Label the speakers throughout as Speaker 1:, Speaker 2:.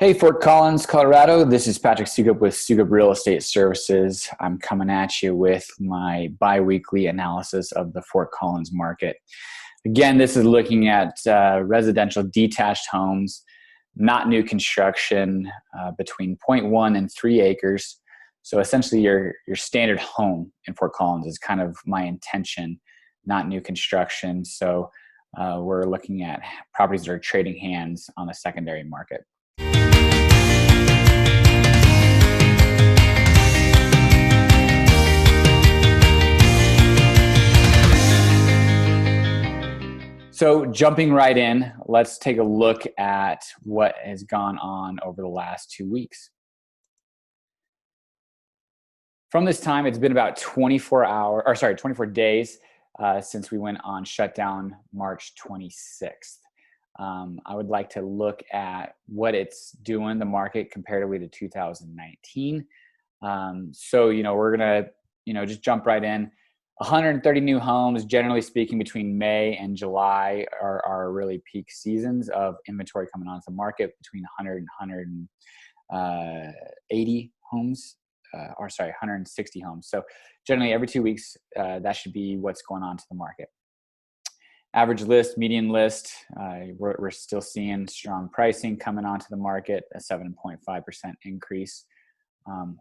Speaker 1: Hey, Fort Collins, Colorado. This is Patrick Sukup with Sukup Real Estate Services. I'm coming at you with my bi-weekly analysis of the Fort Collins market. Again, this is looking at residential detached homes, not new construction, between zero point 0.1 and 3 acres. So essentially your standard home in Fort Collins is kind of my intention, not new construction. So we're looking at properties that are trading hands on the secondary market. So jumping right in, let's take a look at what has gone on over the last 2 weeks. From this time, it's been about 24 days since we went on shutdown March 26th. I would like to look at what it's doing, the market, comparatively to 2019. We're going to, just jump right in. 130 new homes, generally speaking, between May and July are really peak seasons of inventory coming onto the market, between 100 and 180 homes, 160 homes. So generally every 2 weeks, that should be what's going on to the market. Average list, median list, we're still seeing strong pricing coming onto the market, a 7.5% increase.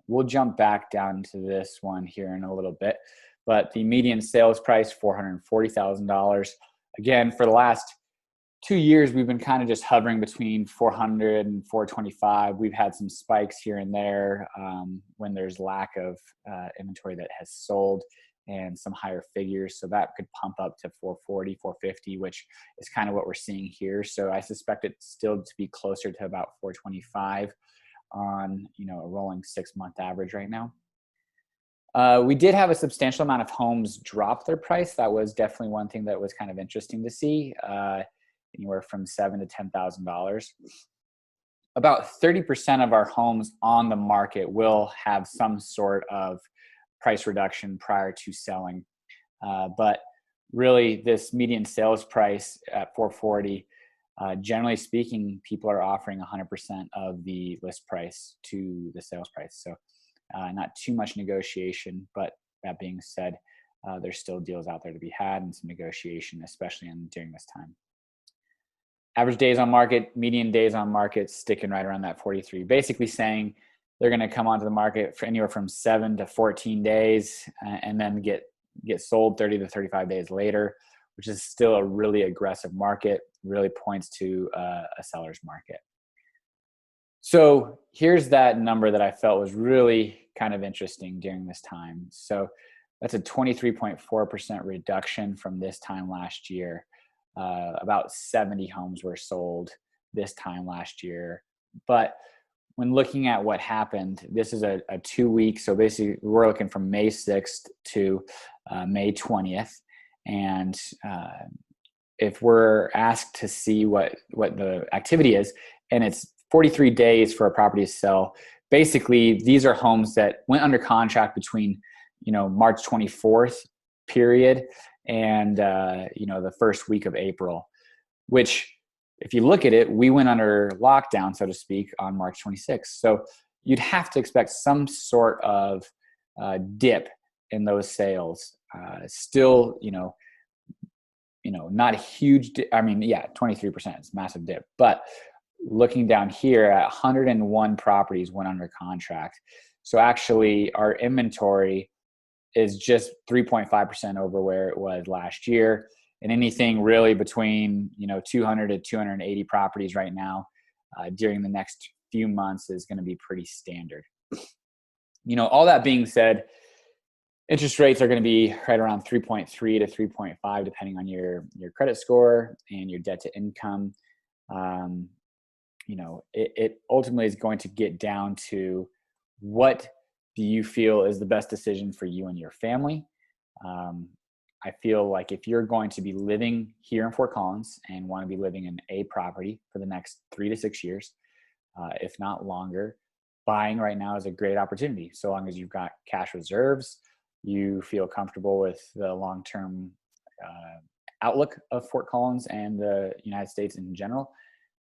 Speaker 1: We'll jump back down to this one here in a little bit. But the median sales price, $440,000. Again, for the last 2 years, we've been kind of just hovering between 400 and 425. We've had some spikes here and there when there's lack of inventory that has sold and some higher figures. So that could pump up to 440, 450, which is kind of what we're seeing here. So I suspect it still to be closer to about 425 on, a rolling 6-month average right now. We did have a substantial amount of homes drop their price. That was definitely one thing that was kind of interesting to see, anywhere from $7,000 to $10,000. About 30% of our homes on the market will have some sort of price reduction prior to selling. But really, this median sales price at 440, generally speaking, people are offering 100% of the list price to the sales price. So not too much negotiation, but that being said, there's still deals out there to be had and some negotiation, especially during this time. Average days on market, median days on market, sticking right around that 43, basically saying they're going to come onto the market for anywhere from 7 to 14 days and then get sold 30 to 35 days later, which is still a really aggressive market, really points to a seller's market. So here's that number that I felt was really kind of interesting during this time. So that's a 23.4% reduction from this time last year. About 70 homes were sold this time last year. But when looking at what happened, this is a 2 week. So basically we're looking from May 6th to May 20th. And if we're asked to see what the activity is, and it's 43 days for a property to sell. Basically, these are homes that went under contract between, March 24th period and, the first week of April, which if you look at it, we went under lockdown, so to speak, on March 26th. So you'd have to expect some sort of dip in those sales. Still, not a huge dip. 23% is a massive dip, but looking down here at 101 properties went under contract. So actually our inventory is just 3.5% over where it was last year. And anything really between, 200 to 280 properties right now during the next few months is going to be pretty standard. All that being said, interest rates are going to be right around 3.3 to 3.5, depending on your credit score and your debt to income. It ultimately is going to get down to what do you feel is the best decision for you and your family. I feel like if you're going to be living here in Fort Collins and want to be living in a property for the next 3 to 6 years, if not longer, buying right now is a great opportunity. So long as you've got cash reserves, you feel comfortable with the long-term outlook of Fort Collins and the United States in general.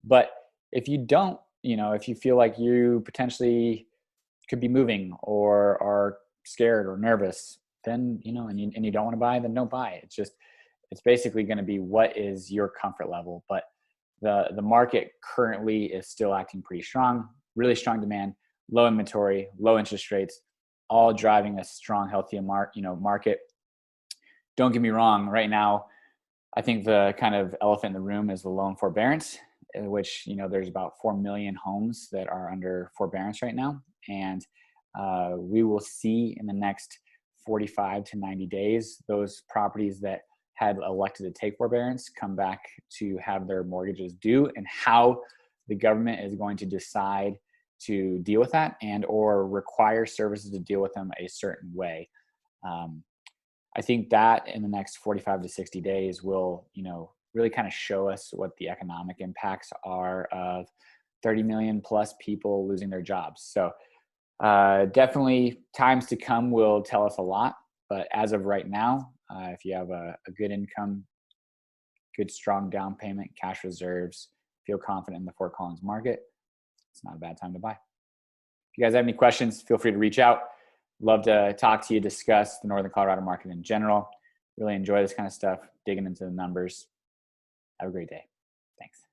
Speaker 1: But if you don't, if you feel like you potentially could be moving or are scared or nervous, then, and you don't want to buy, then don't buy. It's basically going to be what is your comfort level. But the market currently is still acting pretty strong, really strong demand, low inventory, low interest rates, all driving a strong, healthy market. Don't get me wrong. Right now, I think the kind of elephant in the room is the loan forbearance, in which, there's about 4 million homes that are under forbearance right now. And we will see in the next 45 to 90 days, those properties that had elected to take forbearance come back to have their mortgages due, and how the government is going to decide to deal with that and or require services to deal with them a certain way. I think that in the next 45 to 60 days will, really kind of show us what the economic impacts are of 30 million plus people losing their jobs. So definitely times to come will tell us a lot. But as of right now, if you have a good income, good strong down payment, cash reserves, feel confident in the Fort Collins market, it's not a bad time to buy. If you guys have any questions, feel free to reach out. Love to talk to you, discuss the Northern Colorado market in general. Really enjoy this kind of stuff, digging into the numbers. Have a great day. Thanks.